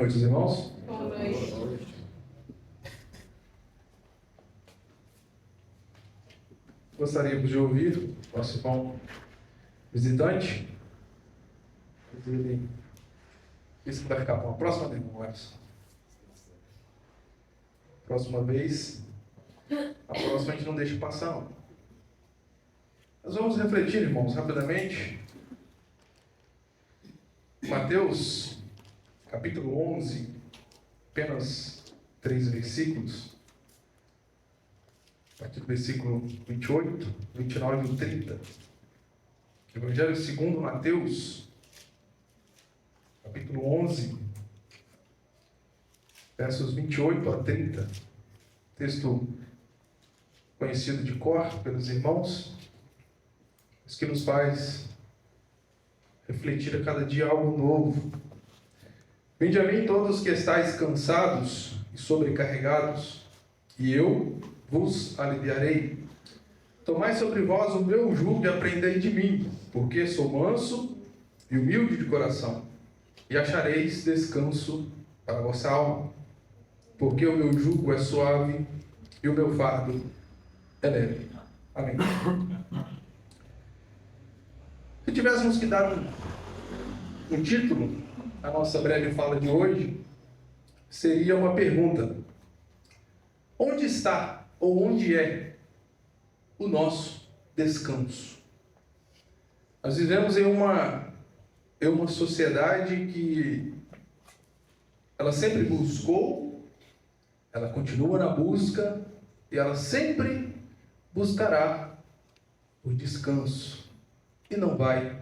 noite, irmãos. Boa noite. Gostaríamos de ouvir o nosso irmão visitante. Isso vai ficar para uma próxima demora. Próxima vez, a próxima a gente não deixa passar, não. Nós vamos refletir, irmãos, rapidamente. Mateus, capítulo 11, apenas 3 versículos. A partir do versículo 28, 29 e 30. Evangelho segundo Mateus, capítulo 11, versos 28 a 30. Texto conhecido de cor pelos irmãos, mas que nos faz refletir a cada dia algo novo. Vinde a mim todos que estáis cansados e sobrecarregados, e eu vos aliviarei. Tomai sobre vós o meu jugo e aprendei de mim, porque sou manso e humilde de coração, e achareis descanso para a vossa alma. Porque o meu jugo é suave e o meu fardo é leve. Amém. Se tivéssemos que dar um título à nossa breve fala de hoje, seria uma pergunta: onde está ou onde é o nosso descanso? Nós vivemos em uma sociedade que ela sempre buscou, ela continua na busca e ela sempre buscará o descanso e não vai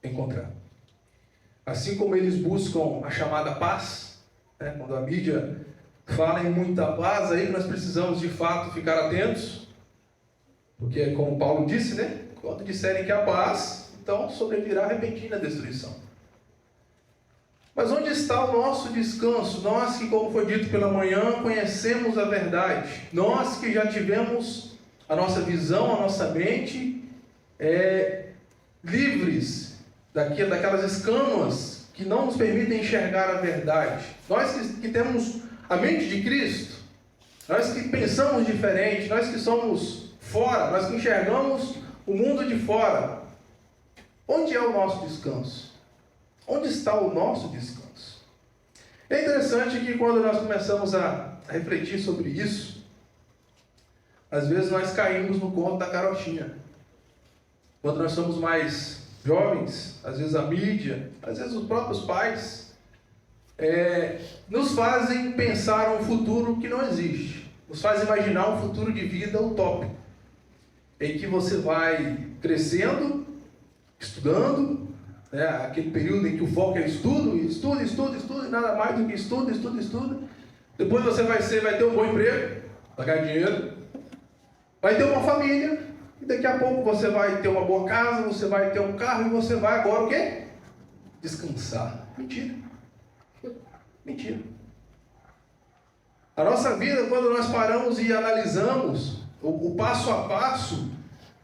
encontrar. Assim como eles buscam a chamada paz, né? Quando a mídia fala em muita paz, aí nós precisamos de fato ficar atentos, porque como Paulo disse, né? Quando disserem que há paz, então sobrevirá repentina destruição. Mas onde está o nosso descanso? Nós que, como foi dito pela manhã, conhecemos a verdade. Nós que já tivemos a nossa visão, a nossa mente livres daquelas escamas que não nos permitem enxergar a verdade. Nós que temos a mente de Cristo, nós que pensamos diferente, nós que somos fora, nós que enxergamos o mundo de fora. Onde é o nosso descanso? Onde está o nosso descanso? É interessante que quando nós começamos a refletir sobre isso, às vezes nós caímos no conto da carochinha. Quando nós somos mais jovens, às vezes a mídia, às vezes os próprios pais, nos fazem pensar um futuro que não existe. Nos faz imaginar um futuro de vida utópico, em que você vai crescendo, estudando, né? Aquele período em que o foco é estudo, e nada mais do que estudo. Depois você vai ter um bom emprego, vai ganhar dinheiro, vai ter uma família, e daqui a pouco você vai ter uma boa casa, você vai ter um carro, e você vai agora o quê? Descansar. Mentira. A nossa vida, quando nós paramos e analisamos o passo a passo,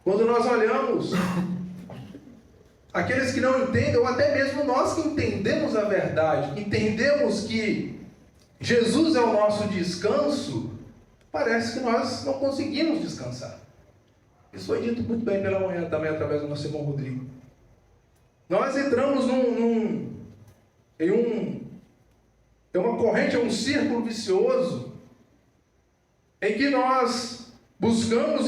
quando nós olhamos aqueles que não entendem, ou até mesmo nós que entendemos a verdade, entendemos que Jesus é o nosso descanso, parece que nós não conseguimos descansar. Isso foi dito muito bem pela manhã também, através do nosso irmão Rodrigo. Nós entramos em uma corrente, um círculo vicioso, em que nós buscamos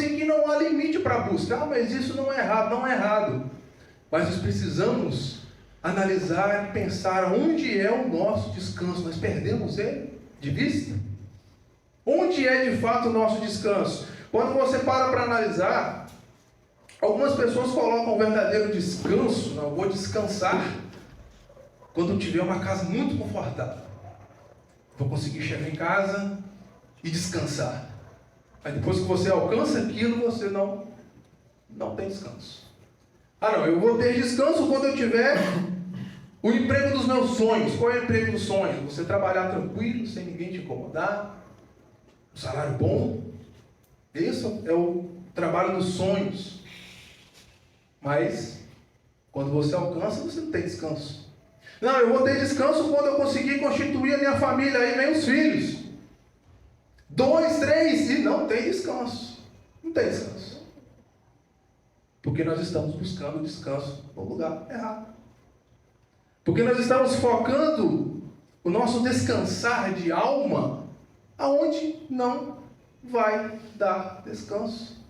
e que não há limite para buscar. Mas isso não é errado. Mas nós precisamos analisar e pensar onde é o nosso descanso. Nós perdemos ele de vista. Onde é de fato o nosso descanso? Quando você para analisar, algumas pessoas colocam um verdadeiro descanso. Não, eu vou descansar quando tiver uma casa muito confortável. Vou conseguir chegar em casa e descansar. Mas depois que você alcança aquilo, você não tem descanso. Não, eu vou ter descanso quando eu tiver o emprego dos meus sonhos. Qual é o emprego dos sonhos? Você trabalhar tranquilo, sem ninguém te incomodar, um salário bom. Esse é o trabalho dos sonhos. Mas quando você alcança, você não tem descanso. Não, eu vou ter descanso quando eu conseguir constituir a minha família. Aí vem os filhos. 2, 3, e não tem descanso. Não tem descanso. Porque nós estamos buscando descanso no lugar errado. Porque nós estamos focando o nosso descansar de alma aonde não vai dar descanso.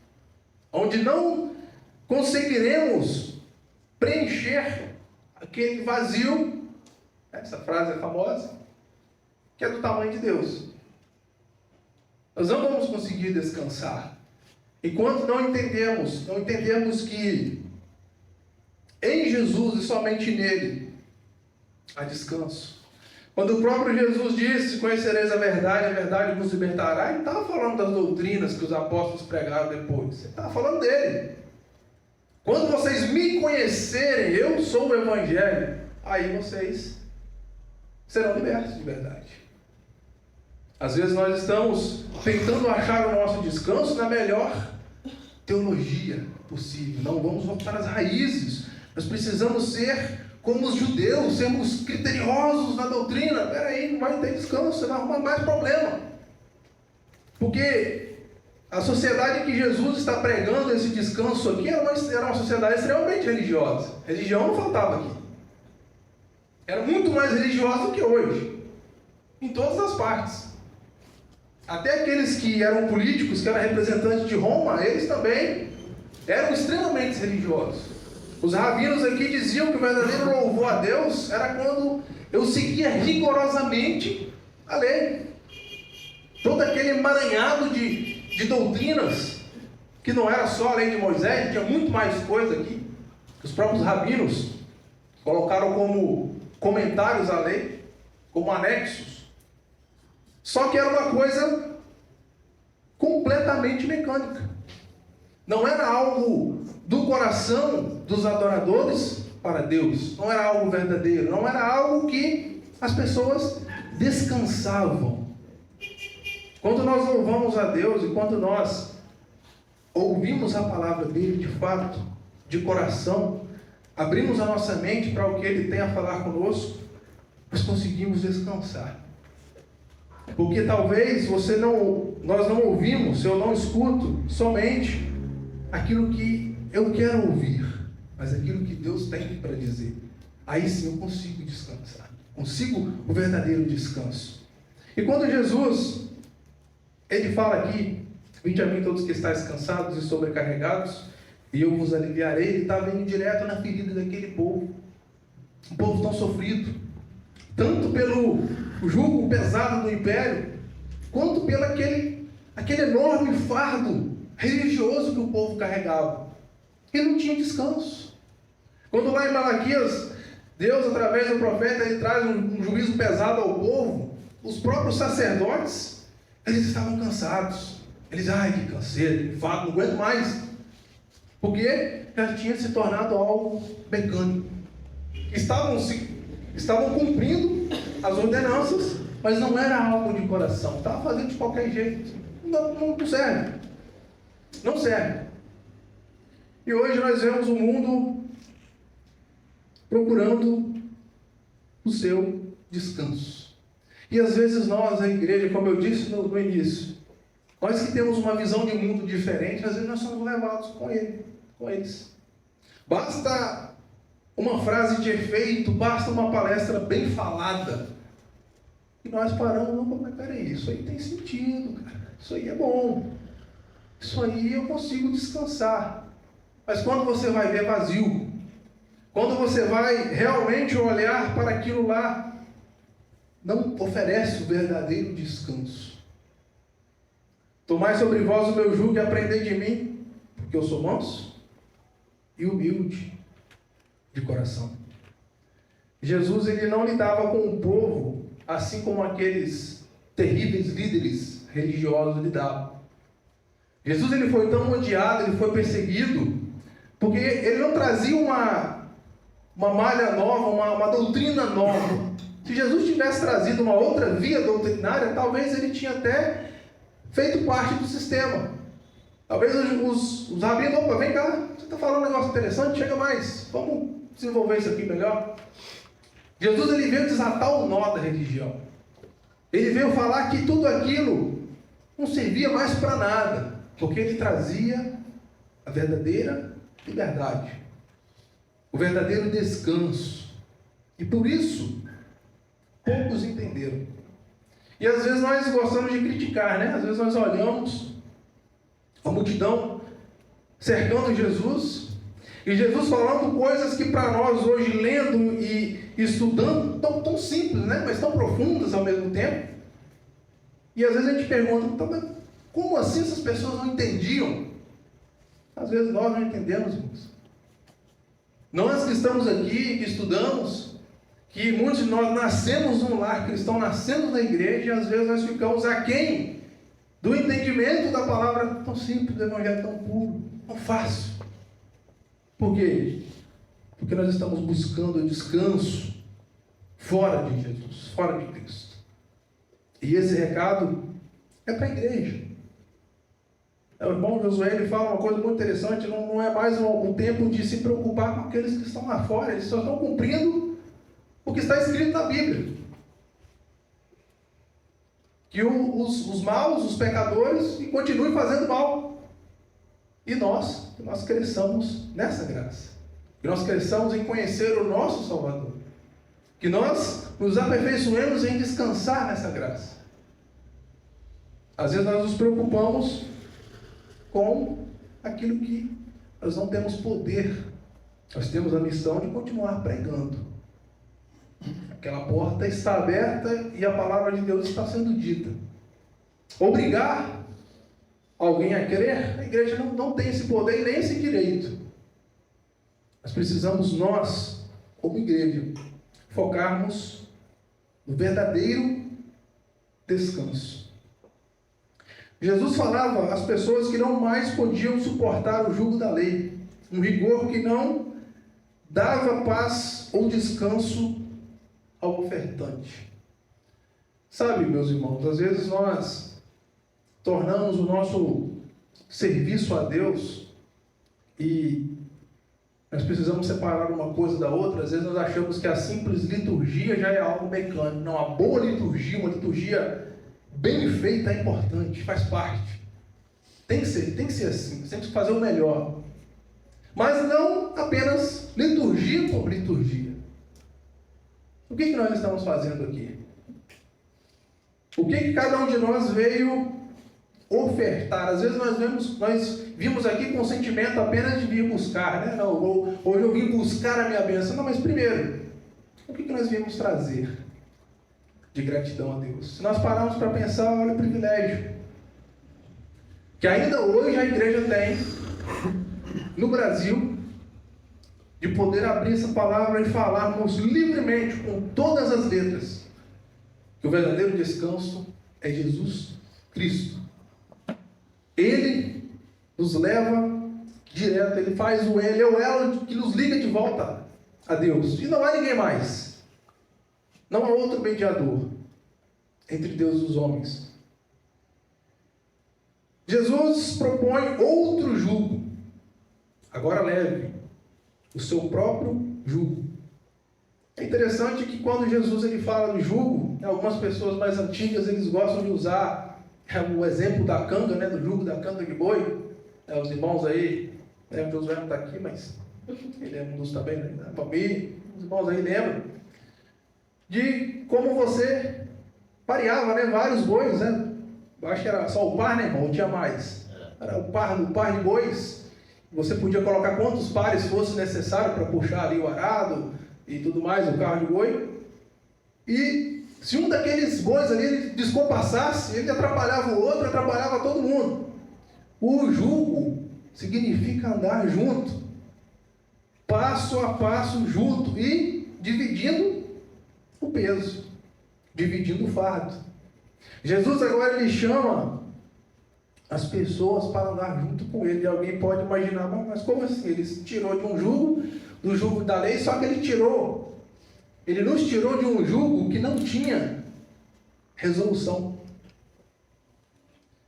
Onde não conseguiremos preencher aquele vazio, essa frase é famosa, que é do tamanho de Deus. Nós não vamos conseguir descansar enquanto não entendemos que em Jesus e somente nele há descanso. Quando o próprio Jesus disse: conhecereis a verdade vos libertará, ele estava falando das doutrinas que os apóstolos pregaram depois. Ele estava falando dele. Quando vocês me conhecerem, eu sou o Evangelho, aí vocês serão libertos de verdade. Às vezes nós estamos tentando achar o nosso descanso na melhor teologia possível. Não vamos voltar às raízes. Nós precisamos ser como os judeus, sermos criteriosos na doutrina. Peraí, não vai ter descanso, você vai arrumar mais problema. Porque a sociedade que Jesus está pregando esse descanso aqui era uma sociedade extremamente religiosa. Religião não faltava aqui. Era muito mais religiosa do que hoje. Em todas as partes. Até aqueles que eram políticos, que eram representantes de Roma, eles também eram extremamente religiosos. Os rabinos aqui diziam que o verdadeiro louvor a Deus era quando eu seguia rigorosamente a lei. Todo aquele emaranhado de doutrinas, que não era só a lei de Moisés, tinha muito mais coisa aqui. Os próprios rabinos colocaram como comentários à lei, como anexos. Só que era uma coisa completamente mecânica. Não era algo do coração dos adoradores para Deus. Não era algo verdadeiro. Não era algo que as pessoas descansavam. Quando nós louvamos a Deus e quando nós ouvimos a palavra dele de fato, de coração, abrimos a nossa mente para o que ele tem a falar conosco, nós conseguimos descansar. Porque talvez nós não ouvimos, eu não escuto somente aquilo que eu quero ouvir, mas aquilo que Deus tem para dizer. Aí sim eu consigo descansar, consigo o verdadeiro descanso. E quando Jesus, ele fala aqui: vinde a mim todos que estáis cansados e sobrecarregados, e eu vos aliviarei. Ele estava indo direto na ferida daquele povo, um povo tão sofrido, tanto pelo jugo pesado do império, quanto pelo aquele enorme fardo religioso que o povo carregava. E não tinha descanso. Quando lá em Malaquias, Deus, através do profeta, ele traz um juízo pesado ao povo, os próprios sacerdotes, eles estavam cansados. Eles, que canseiro, que fardo, não aguento mais. Porque já tinha se tornado algo mecânico. Estavam cumprindo as ordenanças, mas não era algo de coração. Estava fazendo de qualquer jeito. Não serve. Não serve. E hoje nós vemos o mundo procurando o seu descanso. E às vezes nós, a igreja, como eu disse no início, nós que temos uma visão de mundo diferente, às vezes nós somos levados com eles. Basta uma frase de efeito, basta uma palestra bem falada, e nós paramos, não, mas peraí, isso aí tem sentido, cara. Isso aí é bom. Isso aí eu consigo descansar. Mas quando você vai ver vazio, quando você vai realmente olhar para aquilo lá, não oferece o verdadeiro descanso. Tomai sobre vós o meu jugo e aprendei de mim, porque eu sou manso e humilde de coração. Jesus, ele não lidava com o povo assim como aqueles terríveis líderes religiosos lidavam. Jesus, ele foi tão odiado, ele foi perseguido, porque ele não trazia uma malha nova, uma doutrina nova. Se Jesus tivesse trazido uma outra via doutrinária, talvez ele tinha até feito parte do sistema. Talvez os rabinos, opa, vem cá, você está falando um negócio interessante, chega mais, vamos desenvolver isso aqui melhor. Jesus ele veio desatar o nó da religião. Ele veio falar que tudo aquilo não servia mais para nada, porque ele trazia a verdadeira liberdade, o verdadeiro descanso. E por isso, poucos entenderam. E às vezes nós gostamos de criticar, né? Às vezes nós olhamos a multidão cercando Jesus, e Jesus falando coisas que para nós hoje, lendo e estudando, tão simples, né? Mas tão profundas ao mesmo tempo. E às vezes a gente pergunta, mas como assim essas pessoas não entendiam? Às vezes nós não entendemos, irmãos. Nós que estamos aqui, que estudamos, que muitos de nós nascemos num lar cristão, nascemos na igreja, e às vezes nós ficamos aquém do entendimento da palavra tão simples, do evangelho tão puro, tão fácil. Por quê? Porque nós estamos buscando o descanso fora de Jesus, fora de Cristo. E esse recado é para a igreja. O irmão Josué ele fala uma coisa muito interessante, não é mais um tempo de se preocupar com aqueles que estão lá fora, eles só estão cumprindo o que está escrito na Bíblia. Que os maus, os pecadores, continuem fazendo mal. E nós cresçamos nessa graça. Que nós cresçamos em conhecer o nosso Salvador. Que nós nos aperfeiçoemos em descansar nessa graça. Às vezes nós nos preocupamos com aquilo que nós não temos poder. Nós temos a missão de continuar pregando. Aquela porta está aberta e a palavra de Deus está sendo dita. Obrigar alguém a crer, a igreja não tem esse poder e nem esse direito. Nós precisamos, nós, como igreja, focarmos no verdadeiro descanso. Jesus falava às pessoas que não mais podiam suportar o jugo da lei, um rigor que não dava paz ou descanso ao ofertante. Sabe, meus irmãos, às vezes nós tornamos o nosso serviço a Deus e nós precisamos separar uma coisa da outra. Às vezes nós achamos que a simples liturgia já é algo mecânico. Não, a boa liturgia, uma liturgia bem feita é importante, faz parte. Tem que ser assim, você tem que fazer o melhor. Mas não apenas liturgia por liturgia. O que nós estamos fazendo aqui? O que cada um de nós veio ofertar? Às vezes nós vimos aqui com o sentimento apenas de vir buscar, né? Não, hoje eu vim buscar a minha bênção. Não, mas primeiro, o que nós viemos trazer de gratidão a Deus? Se nós pararmos para pensar, olha o privilégio que ainda hoje a igreja tem no Brasil de poder abrir essa palavra e falarmos livremente, com todas as letras, que o verdadeiro descanso é Jesus Cristo. Ele nos leva direto, ele é o elo que nos liga de volta a Deus. E não há ninguém mais. Não há outro mediador entre Deus e os homens. Jesus propõe outro jugo, agora leve, o seu próprio jugo. É interessante que quando Jesus ele fala do jugo, algumas pessoas mais antigas eles gostam de usar o exemplo da canga, né, do jugo da canga de boi. Os irmãos aí, o Josué não está aqui, mas ele é um dos também, né? A família, os irmãos aí lembram de como você pareava, né, vários bois, né? Eu acho que era só o par, né, irmão? Ou tinha mais? Era o par de bois. Você podia colocar quantos pares fosse necessário para puxar ali o arado e tudo mais, o carro de boi. E se um daqueles bois ali ele descompassasse, ele atrapalhava o outro, atrapalhava todo mundo. O jugo significa andar junto, passo a passo junto e dividindo o peso, dividindo o fardo. Jesus agora ele chama as pessoas para andar junto com ele. E alguém pode imaginar, mas como assim? Ele tirou de um jugo, do jugo da lei, só que ele nos tirou de um jugo que não tinha resolução.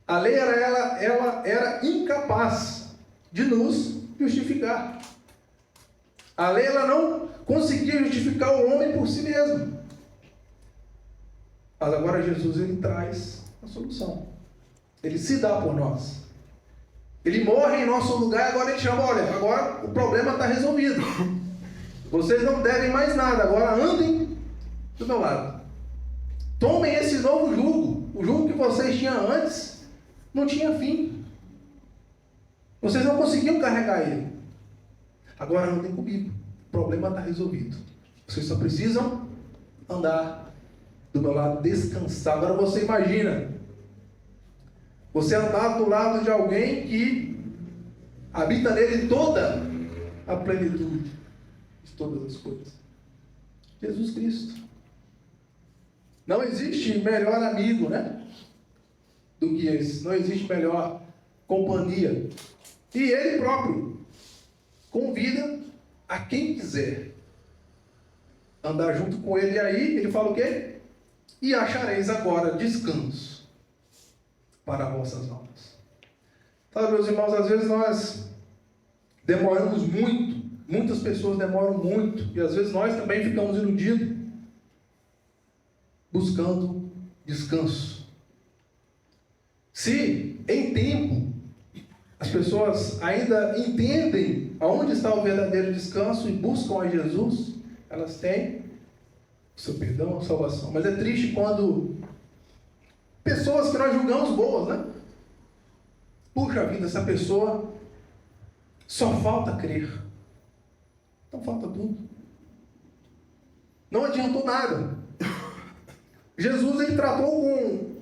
A lei ela era incapaz de nos justificar. A lei ela não conseguia justificar o homem por si mesmo. Mas agora Jesus, ele traz a solução. Ele se dá por nós. Ele morre em nosso lugar e agora ele chama, olha, agora o problema está resolvido. Vocês não devem mais nada, agora andem do meu lado. Tomem esse novo jugo. O jugo que vocês tinham antes não tinha fim. Vocês não conseguiam carregar ele. Agora andem comigo. O problema está resolvido. Vocês só precisam andar do meu lado, descansar. Agora você imagina você andar do lado de alguém que habita nele toda a plenitude de todas as coisas. Jesus Cristo. Não existe melhor amigo, né, do que esse. Não existe melhor companhia. E ele próprio convida a quem quiser andar junto com ele. E aí ele fala o quê? E achareis agora descanso para vossas almas. Sabe, meus irmãos, às vezes nós demoramos muito, muitas pessoas demoram muito, e às vezes nós também ficamos iludidos, buscando descanso. Se em tempo as pessoas ainda entendem aonde está o verdadeiro descanso e buscam a Jesus, elas têm o seu perdão, a salvação. Mas é triste quando pessoas que nós julgamos boas, né? Puxa vida, essa pessoa só falta crer. Então falta tudo. Não adiantou nada. Jesus, ele tratou com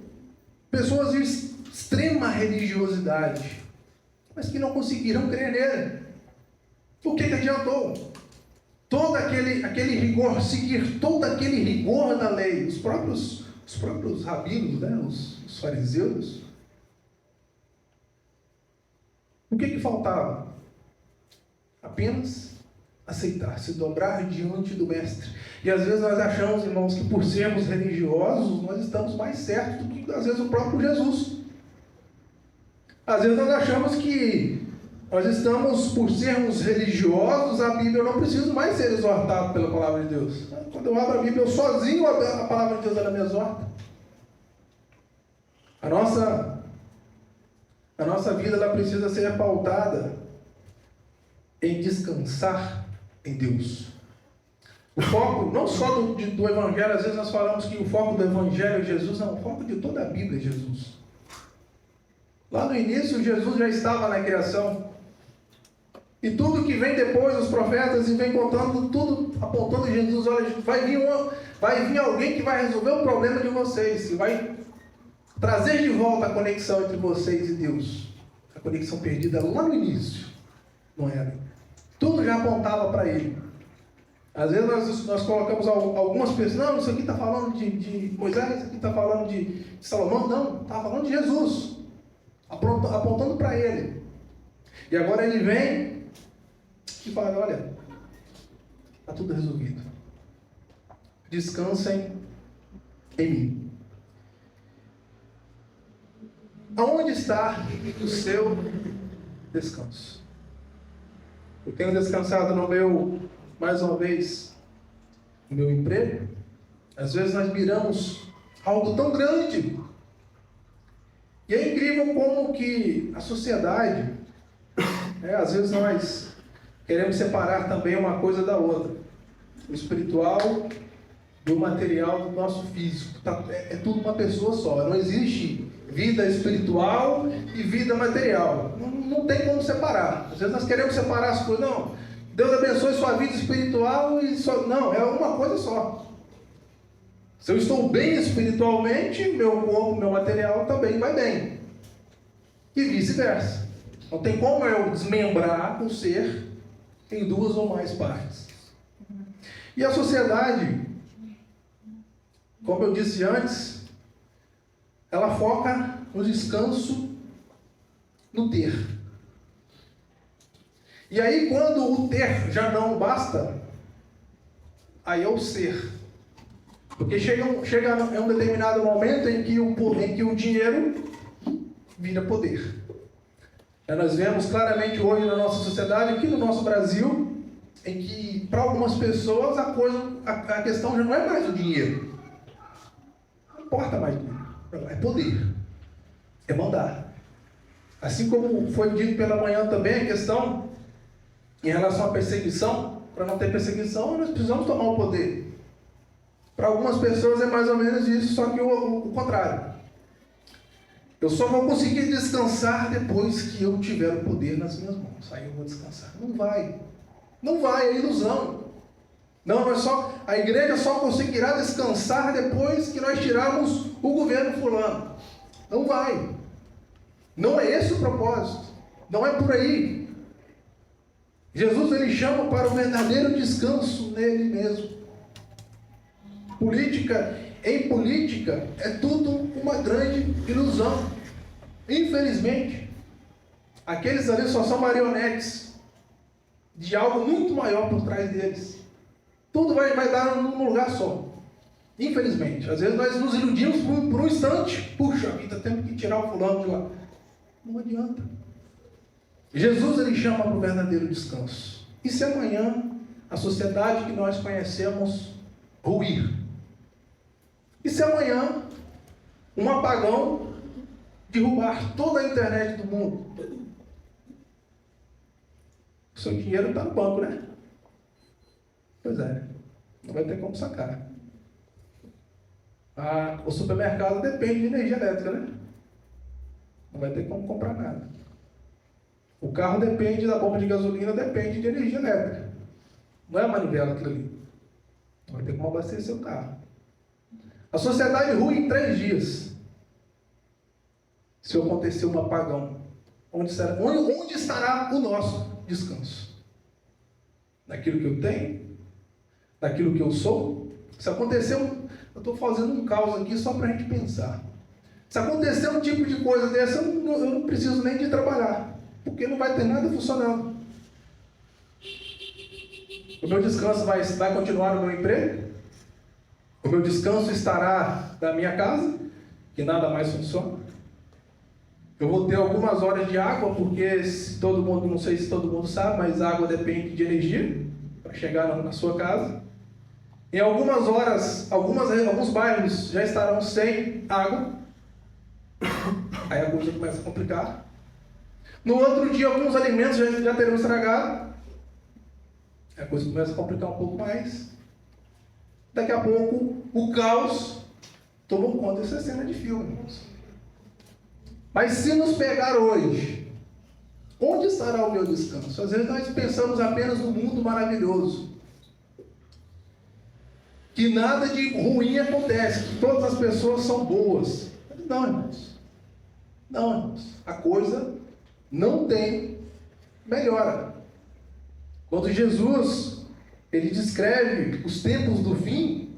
pessoas de extrema religiosidade, mas que não conseguiram crer nele. O que adiantou? Todo aquele rigor, seguir todo aquele rigor da lei, os próprios rabinos, né, os fariseus. O que faltava? Apenas aceitar, se dobrar diante do mestre. E às vezes nós achamos, irmãos, que por sermos religiosos, nós estamos mais certos do que às vezes o próprio Jesus. Às vezes nós achamos que nós estamos, por sermos religiosos, a Bíblia, eu não preciso mais ser exortado pela palavra de Deus. Quando eu abro a Bíblia, eu sozinho, a palavra de Deus, ela me exorta. A nossa vida, ela precisa ser pautada em descansar em Deus. O foco, não só do Evangelho, às vezes nós falamos que o foco do Evangelho é Jesus, não, o foco de toda a Bíblia é Jesus. Lá no início, Jesus já estava na criação. E tudo que vem depois, os profetas, e vem contando, tudo apontando Jesus, olha, vai vir alguém que vai resolver o problema de vocês, que vai trazer de volta a conexão entre vocês e Deus. A conexão perdida lá no início. Não era. Tudo já apontava para ele. Às vezes nós colocamos algumas pessoas, não, isso aqui está falando de Moisés, isso aqui está falando de Salomão. Não, está falando de Jesus. Apontando para ele. E agora ele vem e fala, olha, está tudo resolvido. Descansem em mim. Aonde está o seu descanso? Eu tenho descansado mais uma vez, no meu emprego. Às vezes nós miramos algo tão grande. E é incrível como que a sociedade, às vezes nós queremos separar também uma coisa da outra. O espiritual do material do nosso físico. É tudo uma pessoa só. Não existe vida espiritual e vida material. Não tem como separar. Às vezes nós queremos separar as coisas. Não, Deus abençoe sua vida espiritual e só. Não, é uma coisa só. Se eu estou bem espiritualmente, meu corpo, meu material também vai bem. E vice-versa. Não tem como eu desmembrar o ser em duas ou mais partes. E a sociedade, como eu disse antes, ela foca no descanso, no ter. E aí, quando o ter já não basta, aí é o ser. Porque chega um determinado momento em que o dinheiro vira poder. Nós vemos claramente hoje na nossa sociedade, aqui no nosso Brasil, em que, para algumas pessoas, a questão já não é mais o dinheiro. Não importa mais dinheiro. É poder. É mandar. Assim como foi dito pela manhã também, a questão em relação à perseguição. Para não ter perseguição, nós precisamos tomar o poder. Para algumas pessoas é mais ou menos isso, só que o contrário. Eu só vou conseguir descansar depois que eu tiver o poder nas minhas mãos. Aí eu vou descansar. Não vai. Não vai, é ilusão. Não, a igreja só conseguirá descansar depois que nós tirarmos o governo fulano. Não vai. Não é esse o propósito. Não é por aí. Jesus, ele chama para o verdadeiro descanso nele mesmo. Em política, é tudo uma grande ilusão. Infelizmente, aqueles ali só são marionetes de algo muito maior por trás deles. Tudo vai dar num lugar só. Infelizmente, às vezes nós nos iludimos por um instante. Puxa vida, temos que tirar o fulano de lá. Não adianta. Jesus, ele chama para o verdadeiro descanso. E se amanhã a sociedade que nós conhecemos ruir? E se amanhã um apagão derrubar toda a internet do mundo? O seu dinheiro está no banco, né? Pois é, não vai ter como sacar. O supermercado depende de energia elétrica, né? Não vai ter como comprar nada. O carro depende da bomba de gasolina, depende de energia elétrica. Não é a manivela aquilo ali. Não vai ter como abastecer o carro. A sociedade rui em 3 dias. Se acontecer um apagão, onde estará o nosso descanso? Naquilo que eu tenho? Naquilo que eu sou? Se acontecer eu estou fazendo um caos aqui só para a gente pensar. Se acontecer um tipo de coisa dessa, eu não preciso nem de trabalhar, porque não vai ter nada funcionando. O meu descanso vai continuar no meu emprego? O meu descanso estará na minha casa, que nada mais funciona? Eu vou ter algumas horas de água, porque não sei se todo mundo sabe, mas água depende de energia para chegar na sua casa. Em algumas horas, alguns bairros já estarão sem água. Aí a coisa começa a complicar. No outro dia, alguns alimentos já terão estragado. Aí a coisa começa a complicar um pouco mais. Daqui a pouco, o caos tomou conta dessa cena de filme, irmãos. Mas se nos pegar hoje, onde estará o meu descanso? Às vezes nós pensamos apenas no mundo maravilhoso, que nada de ruim acontece, que todas as pessoas são boas. Não, irmãos. Não, irmãos. A coisa não tem melhora. Quando Jesus, ele descreve os tempos do fim,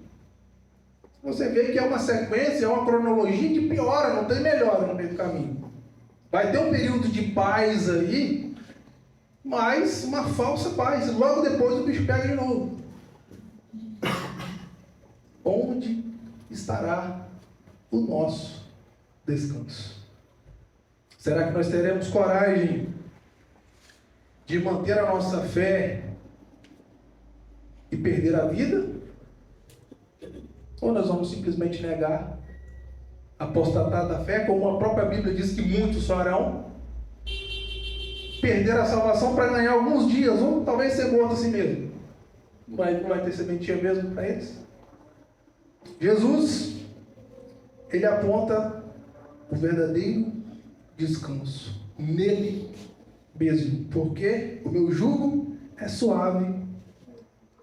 você vê que é uma sequência, é uma cronologia que piora, não tem melhora no meio do caminho. Vai ter um período de paz aí, mas uma falsa paz. Logo depois o bicho pega de novo. Onde estará o nosso descanso? Será que nós teremos coragem de manter a nossa fé e perder a vida? Ou nós vamos simplesmente negar, apostatar da fé, como a própria Bíblia diz que muitos farão, perder a salvação para ganhar alguns dias, ou talvez ser morto assim mesmo? Não vai ter sementinha mesmo para eles? Jesus, ele aponta o verdadeiro descanso nele mesmo, porque o meu jugo é suave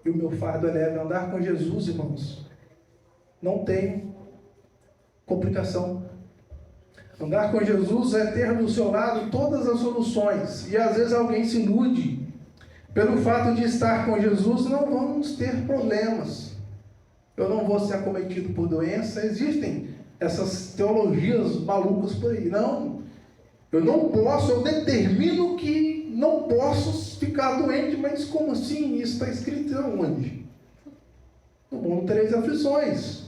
e o meu fardo é leve. Andar com Jesus, irmãos, não tem complicação. Andar com Jesus é ter do seu lado todas as soluções, e às vezes alguém se ilude pelo fato de estar com Jesus. Não vamos ter problemas, eu não vou ser acometido por doença. Existem essas teologias malucas por aí. Não, eu determino que não posso ficar doente. Mas como assim? Isso está escrito aonde? No mundo tereis aflições.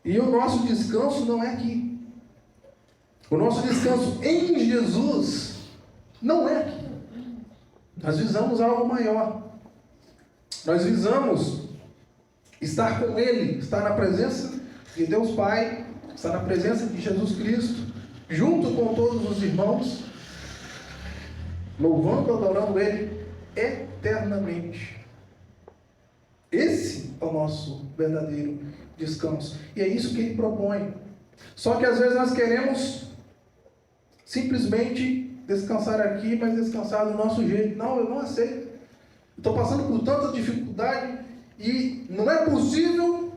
E o nosso descanso não é aqui. O nosso descanso em Jesus não é aqui. Nós visamos algo maior. Nós visamos estar com Ele, estar na presença de Deus Pai, estar na presença de Jesus Cristo, junto com todos os irmãos, louvando e adorando Ele eternamente. Esse é o nosso verdadeiro descanso. E é isso que Ele propõe. Só que às vezes nós queremos simplesmente descansar aqui, mas descansar do nosso jeito. Não, eu não aceito. Estou passando por tanta dificuldade e não é possível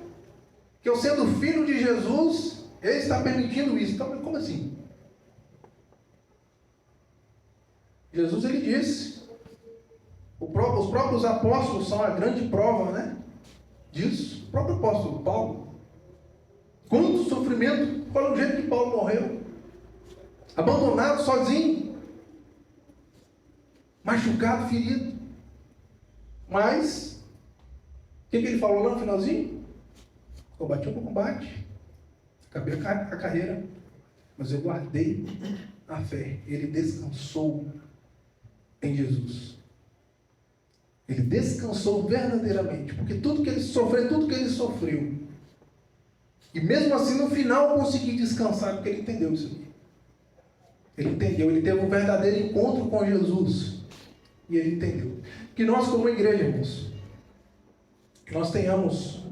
que eu, sendo filho de Jesus, Ele está permitindo isso. Então, como assim? Jesus, Ele disse, os próprios apóstolos são a grande prova, né, disso. O próprio apóstolo Paulo, quanto sofrimento, qual é o jeito que Paulo morreu? Abandonado, sozinho, machucado, ferido. Mas, o que ele falou lá no finalzinho? Combati o combate, acabei a carreira, mas eu guardei a fé. Ele descansou em Jesus. Ele descansou verdadeiramente, porque tudo que ele sofreu, e mesmo assim no final consegui descansar, porque ele entendeu isso aqui. Ele entendeu, ele teve um verdadeiro encontro com Jesus, e ele entendeu. Que nós, como igreja, irmãos, que nós tenhamos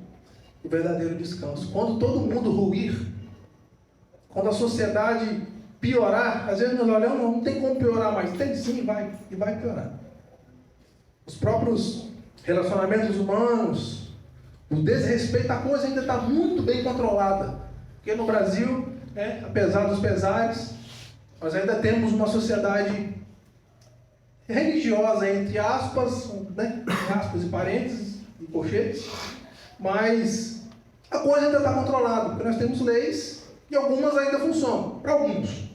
o verdadeiro descanso. Quando todo mundo ruir, quando a sociedade piorar, às vezes nós olhamos, não tem como piorar mais. Tem sim, e vai piorar. Os próprios relacionamentos humanos, o desrespeito, a coisa ainda está muito bem controlada. Porque no Brasil, apesar dos pesares, nós ainda temos uma sociedade religiosa, entre aspas, aspas e parênteses, e colchetes, mas a coisa ainda está controlada, porque nós temos leis e algumas ainda funcionam, para alguns,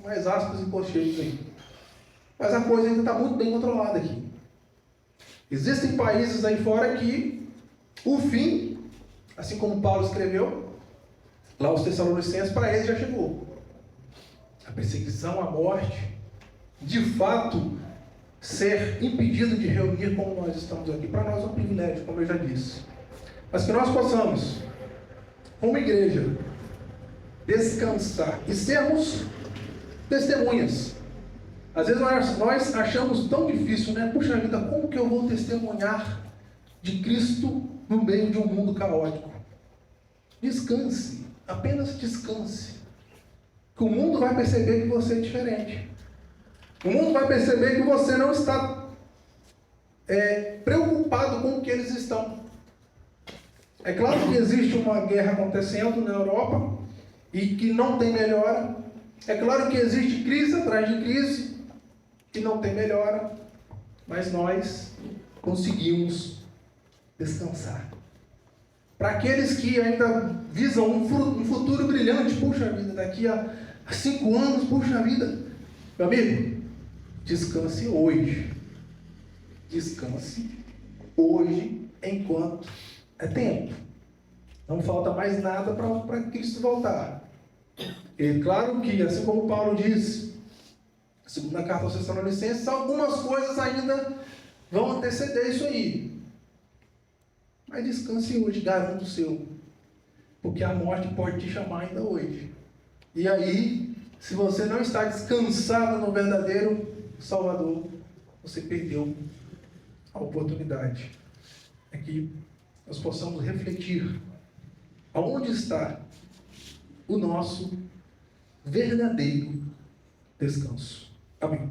mais aspas e colchetes aí. Mas a coisa ainda está muito bem controlada aqui. Existem países aí fora que o fim, assim como Paulo escreveu, lá os Tessalonicenses, para eles já chegou. A perseguição, a morte, de fato, ser impedido de reunir como nós estamos aqui, para nós é um privilégio, como eu já disse. Mas que nós possamos, como igreja, descansar e sermos testemunhas. Às vezes nós achamos tão difícil, Puxa vida, como que eu vou testemunhar de Cristo no meio de um mundo caótico? Descanse, apenas descanse. Que o mundo vai perceber que você é diferente. O mundo vai perceber que você não está preocupado com o que eles estão. É claro que existe uma guerra acontecendo na Europa e que não tem melhora. É claro que existe crise atrás de crise que não tem melhora. Mas nós conseguimos descansar. Para aqueles que ainda visam um futuro brilhante, puxa vida, daqui a 5 anos, puxa vida, meu amigo, descanse hoje. Descanse hoje, enquanto é tempo. Não falta mais nada para Cristo voltar. E claro que, assim como Paulo diz, segunda carta aos Tessalonicenses, algumas coisas ainda vão anteceder isso aí. Mas descanse hoje, garanto o seu. Porque a morte pode te chamar ainda hoje. E aí, se você não está descansado no verdadeiro Salvador, você perdeu a oportunidade. É que nós possamos refletir aonde está o nosso verdadeiro descanso. Amém.